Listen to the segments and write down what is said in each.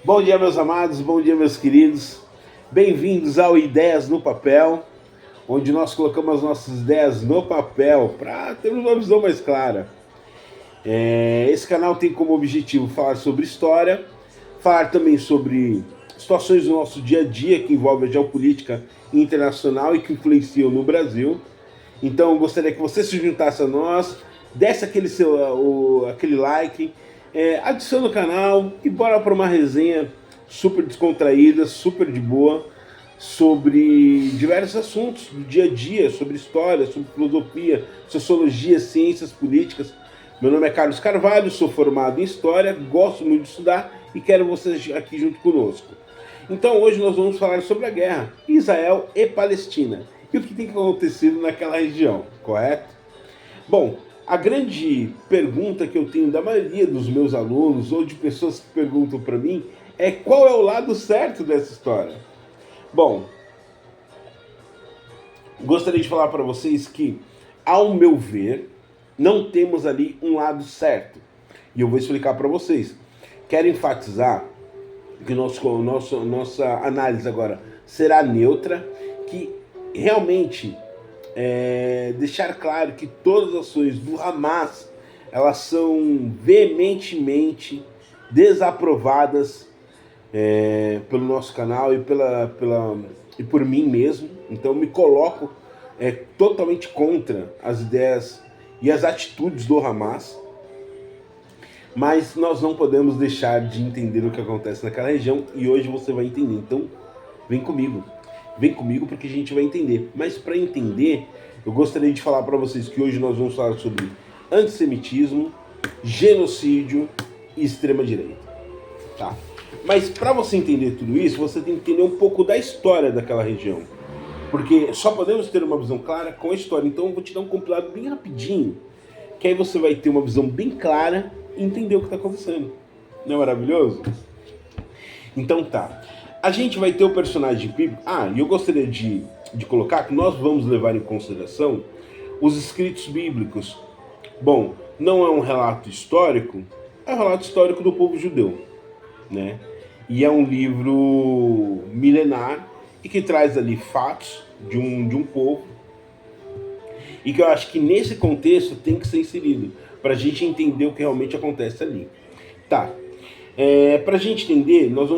Bom dia, meus amados, bom dia, meus queridos. Bem-vindos ao Ideias no Papel, onde nós colocamos as nossas ideias no papel para termos uma visão mais clara. Esse canal tem como objetivo falar sobre história, falar também sobre situações do nosso dia a dia que envolvem a geopolítica internacional e que influenciam no Brasil. Então, eu gostaria que você se juntasse a nós, desse aquele like, adicione o canal e bora para uma resenha super descontraída, super de boa, sobre diversos assuntos do dia a dia, sobre história, sobre filosofia, sociologia, ciências políticas. Meu nome é Carlos Carvalho, sou formado em História, gosto muito de estudar e quero vocês aqui junto conosco. Então hoje nós vamos falar sobre a guerra, Israel e Palestina, e o que tem acontecido naquela região, correto? Bom, a grande pergunta que eu tenho da maioria dos meus alunos ou de pessoas que perguntam para mim é qual é o lado certo dessa história? Bom, gostaria de falar para vocês que, ao meu ver, não temos ali um lado certo. E eu vou explicar para vocês. Quero enfatizar que nossa análise agora será neutra, que realmente deixar claro que todas as ações do Hamas elas são veementemente desaprovadas pelo nosso canal e por mim mesmo. Então me coloco totalmente contra as ideias e as atitudes do Hamas, mas nós não podemos deixar de entender o que acontece naquela região e hoje você vai entender. Então vem comigo porque a gente vai entender. Mas para entender, eu gostaria de falar para vocês que hoje nós vamos falar sobre antissemitismo, genocídio e extrema-direita, tá? Mas para você entender tudo isso, você tem que entender um pouco da história daquela região. Porque só podemos ter uma visão clara com a história. Então eu vou te dar um compilado bem rapidinho, que aí você vai ter uma visão bem clara e entender o que está acontecendo. Não é maravilhoso? Então tá. A gente vai ter o personagem bíblico. E eu gostaria de colocar que nós vamos levar em consideração os escritos bíblicos. Bom, não é um relato histórico, é um relato histórico do povo judeu, né? E é um livro milenar e que traz ali fatos de um povo e que eu acho que nesse contexto tem que ser inserido para a gente entender o que realmente acontece ali. Tá. Para a gente entender, nós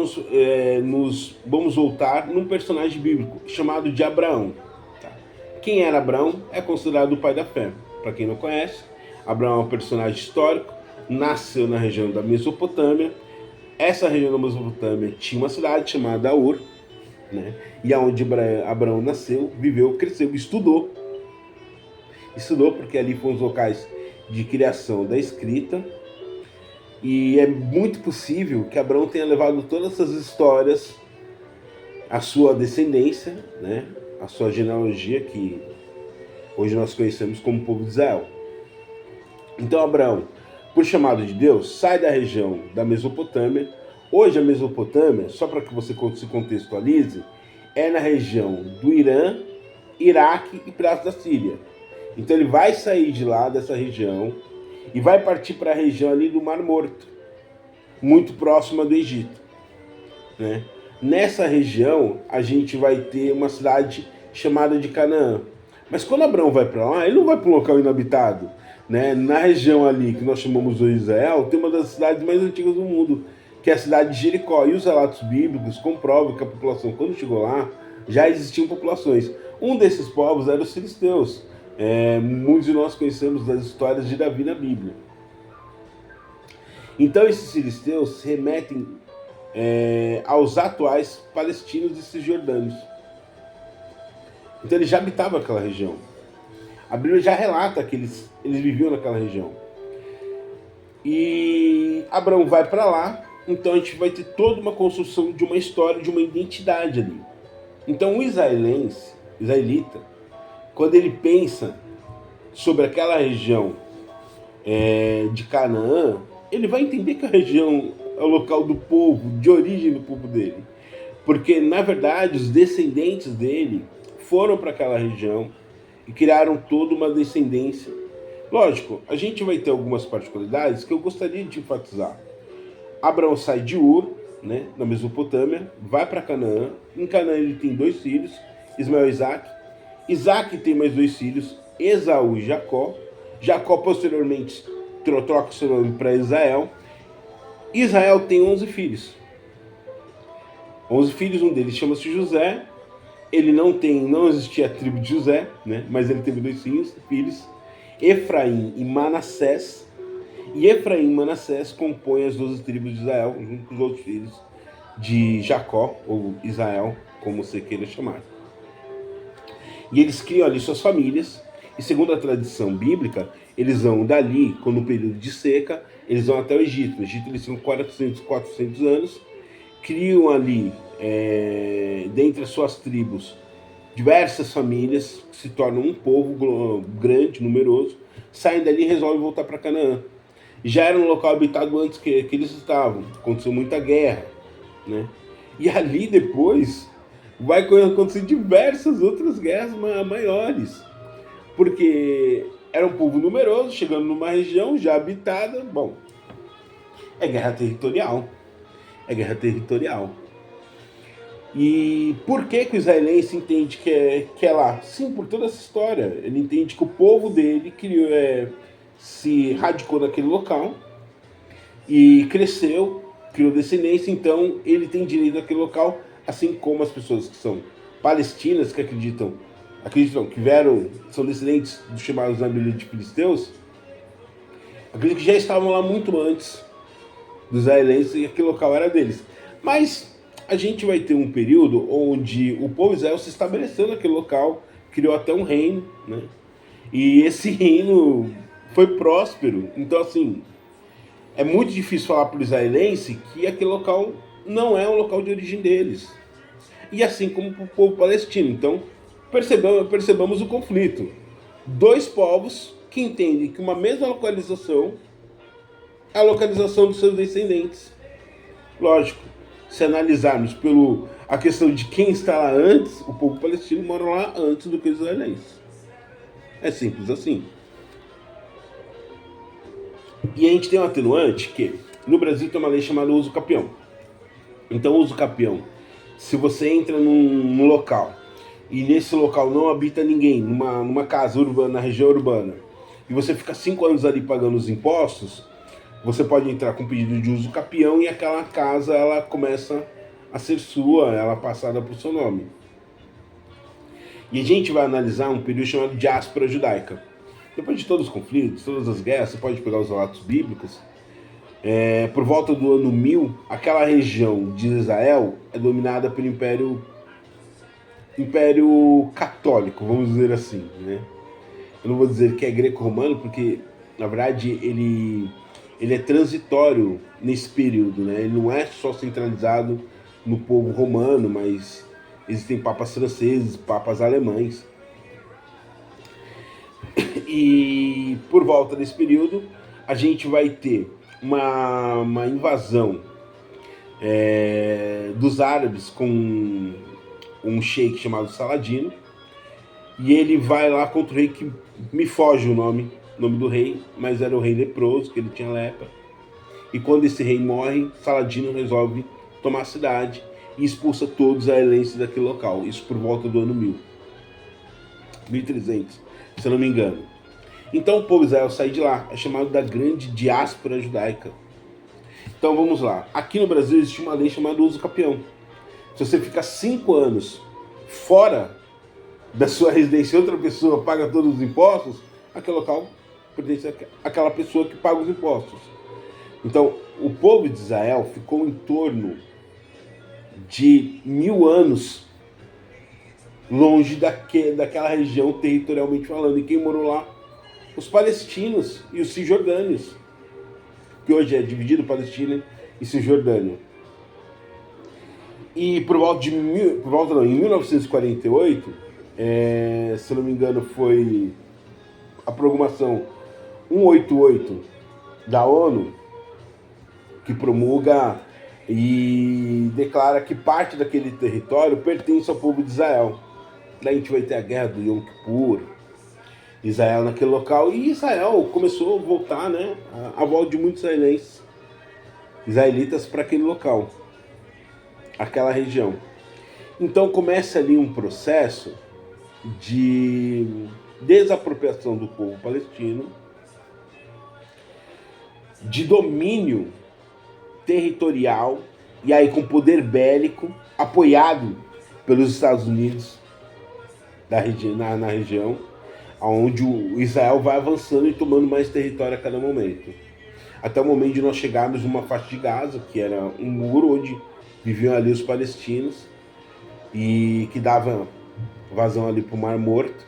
vamos voltar num personagem bíblico chamado de Abraão. Tá? Quem era Abraão é considerado o pai da fé. Para quem não conhece, Abraão é um personagem histórico, nasceu na região da Mesopotâmia. Essa região da Mesopotâmia tinha uma cidade chamada Ur, né? E aonde Abraão nasceu, viveu, cresceu, estudou. Estudou porque ali foram os locais de criação da escrita. E é muito possível que Abraão tenha levado todas essas histórias à sua descendência, né? À sua genealogia, que hoje nós conhecemos como povo de Israel. Então Abraão, por chamado de Deus, sai da região da Mesopotâmia. Hoje a Mesopotâmia, só para que você se contextualize, é na região do Irã, Iraque e pedaço da Síria. Então ele vai sair de lá, dessa região, e vai partir para a região ali do Mar Morto, muito próxima do Egito, né? Nessa região a gente vai ter uma cidade chamada de Canaã. Mas quando Abraão vai para lá, ele não vai para um local inabitado, né? Na região ali que nós chamamos de Israel, tem uma das cidades mais antigas do mundo, que é a cidade de Jericó. E os relatos bíblicos comprovam que a população, quando chegou lá, já existiam populações. Um desses povos era os filisteus. Muitos de nós conhecemos das histórias de Davi na Bíblia. Então esses filisteus se remetem aos atuais palestinos e cisjordâneos. Então eles já habitavam aquela região. A Bíblia já relata que eles viviam naquela região. E Abraão vai para lá, então a gente vai ter toda uma construção de uma história, de uma identidade ali. Então o israelita, quando ele pensa sobre aquela região de Canaã, ele vai entender que a região é o local do povo, de origem do povo dele. Porque, na verdade, os descendentes dele foram para aquela região e criaram toda uma descendência. Lógico, a gente vai ter algumas particularidades que eu gostaria de enfatizar. Abraão sai de Ur, né, na Mesopotâmia, vai para Canaã. Em Canaã ele tem 2 filhos, Ismael e Isaac. Isaac tem mais 2 filhos, Esaú e Jacó. Jacó posteriormente troca seu nome para Israel. Israel tem 11 filhos. 11 filhos, um deles chama-se José. Ele não existia a tribo de José, né? Mas ele teve 2 filhos, Efraim e Manassés. E Efraim e Manassés compõem as 12 tribos de Israel, junto com os outros filhos de Jacó, ou Israel, como você queira chamar. E eles criam ali suas famílias, e segundo a tradição bíblica, eles vão dali, quando no período de seca, eles vão até o Egito. No Egito eles ficam 400 anos, criam ali, dentre as suas tribos, diversas famílias, que se tornam um povo grande, numeroso, saem dali e resolvem voltar para Canaã. Já era um local habitado antes que eles estavam, aconteceu muita guerra, né? E ali depois vai acontecer diversas outras guerras maiores, porque era um povo numeroso, chegando numa região já habitada, bom, é guerra territorial, E por que o israelense entende que é lá? Sim, por toda essa história. Ele entende que o povo dele se radicou naquele local e cresceu, criou descendência, então ele tem direito àquele local, assim como as pessoas que são palestinas, que acreditam que são descendentes dos chamados na Bíblia de filisteus, acreditam que já estavam lá muito antes dos israelenses e aquele local era deles. Mas a gente vai ter um período onde o povo de Israel se estabeleceu naquele local, criou até um reino, né? E esse reino foi próspero. Então, assim, é muito difícil falar para o israelense que aquele local não é um local de origem deles. E assim como para o povo palestino. Então, percebamos o conflito. 2 povos que entendem que uma mesma localização é a localização dos seus descendentes. Lógico, se analisarmos a questão de quem está lá antes, o povo palestino mora lá antes do que os israelenses. É simples assim. E a gente tem um atenuante que no Brasil tem uma lei chamada uso capião. Então, uso capião, se você entra num local e nesse local não habita ninguém, numa casa urbana, na região urbana, e você fica 5 anos ali pagando os impostos, você pode entrar com pedido de uso capião e aquela casa ela começa a ser sua, ela é passada para o seu nome. E a gente vai analisar um período chamado diáspora judaica. Depois de todos os conflitos, todas as guerras, você pode pegar os relatos bíblicos, por volta do ano 1000, aquela região de Israel é dominada pelo Império Católico, vamos dizer assim, né? Eu não vou dizer que é greco-romano, porque, na verdade, ele é transitório nesse período, né? Ele não é só centralizado no povo romano, mas existem papas franceses, papas alemães. E por volta desse período, a gente vai ter uma invasão dos árabes com um sheik chamado Saladino, e ele vai lá contra o rei que me foge o nome do rei, mas era o rei leproso, que ele tinha lepra. E quando esse rei morre, Saladino resolve tomar a cidade e expulsa todos os israelenses daquele local. Isso por volta do ano 1300, se eu não me engano. Então o povo de Israel sai de lá, é chamado da grande diáspora judaica. Então vamos lá. Aqui no Brasil existe uma lei chamada uso capião. Se você ficar 5 anos fora da sua residência e outra pessoa paga todos os impostos, aquele local pertence àquela pessoa que paga os impostos. Então, o povo de Israel ficou em torno de 1000 anos longe daquela região territorialmente falando. E quem morou lá? Os palestinos e os cisjordânios, que hoje é dividido Palestina e Cisjordânia. E em 1948, se não me engano, foi a Proclamação 188 da ONU, que promulga e declara que parte daquele território pertence ao povo de Israel. Daí a gente vai ter a guerra do Yom Kippur, Israel naquele local, e Israel começou a voltar, né, a volta de muitos israelitas para aquele local. aquela região. Então começa ali um processo de desapropriação do povo palestino, de domínio territorial, e aí com poder bélico, apoiado pelos Estados Unidos na região, onde o Israel vai avançando e tomando mais território a cada momento. Até o momento de nós chegarmos numa faixa de Gaza, que era um muro onde viviam ali os palestinos, e que dava vazão ali para o Mar Morto.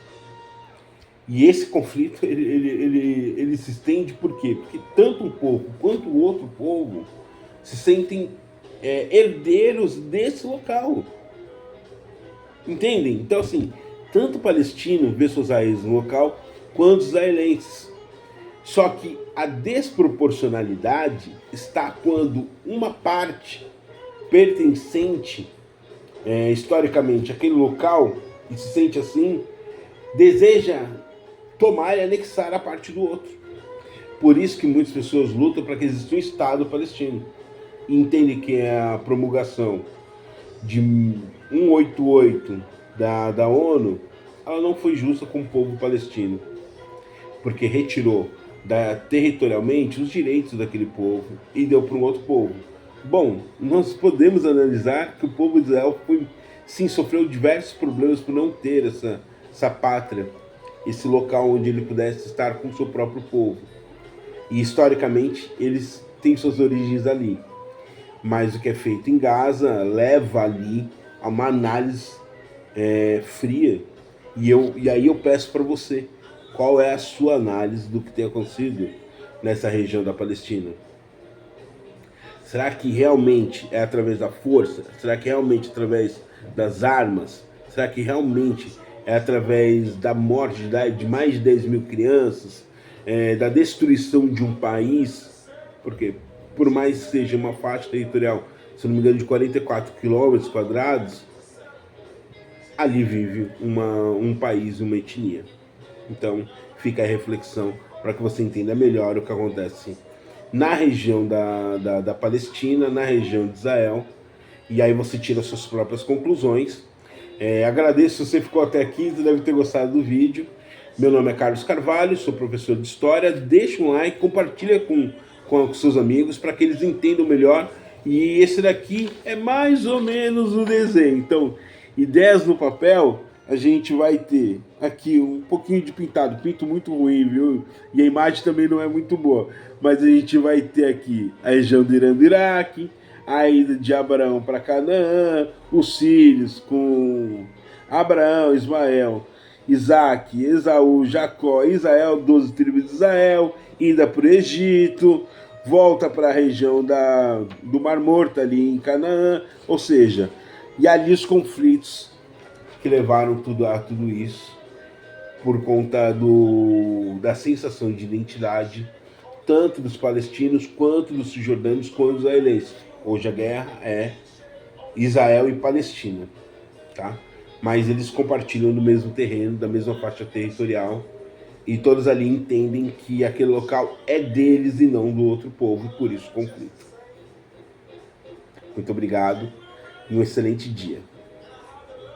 E esse conflito ele se estende por quê? Porque tanto um povo quanto o outro povo se sentem herdeiros desse local. Entendem? Então, assim, tanto o palestino vê suas raízes no local, quanto os israelenses. Só que a desproporcionalidade está quando uma parte pertencente historicamente àquele local e se sente assim, deseja tomar e anexar a parte do outro. Por isso que muitas pessoas lutam para que exista um Estado palestino. E entendem que a promulgação de 188 da ONU, ela não foi justa com o povo palestino, porque retirou territorialmente os direitos daquele povo e deu para um outro povo. Bom, nós podemos analisar que o povo de Israel sim, sofreu diversos problemas por não ter essa pátria, esse local onde ele pudesse estar com o seu próprio povo. E historicamente eles têm suas origens ali. Mas o que é feito em Gaza leva ali a uma análise fria. E aí eu peço para você, qual é a sua análise do que tem acontecido nessa região da Palestina? Será que realmente é através da força? Será que realmente é através das armas? Será que realmente é através da morte de mais de 10 mil crianças? Da destruição de um país? Porque por mais que seja uma faixa territorial, se não me engano, de 44 quilômetros quadrados, ali vive um país, uma etnia. Então fica a reflexão para que você entenda melhor o que acontece na região da Palestina, na região de Israel, e aí você tira suas próprias conclusões. Agradeço se você ficou até aqui, você deve ter gostado do vídeo. Meu nome é Carlos Carvalho, sou professor de História. Deixa um like, compartilha com seus amigos para que eles entendam melhor. E esse daqui é mais ou menos o desenho. Então, ideias no papel, a gente vai ter aqui um pouquinho de pintado, pinto muito ruim, viu? E a imagem também não é muito boa. Mas a gente vai ter aqui a região do Irã do Iraque, a ida de Abraão para Canaã, os filhos com Abraão, Ismael, Isaac, Esaú, Jacó, Israel, 12 tribos de Israel, ida para o Egito, volta para a região do Mar Morto ali em Canaã, ou seja, e ali os conflitos que levaram a tudo isso por conta da sensação de identidade tanto dos palestinos quanto dos cisjordanos quanto dos israelenses. Hoje a guerra é Israel e Palestina, tá? Mas eles compartilham do mesmo terreno, da mesma faixa territorial, e todos ali entendem que aquele local é deles e não do outro povo, e por isso o conflito. Muito obrigado e um excelente dia.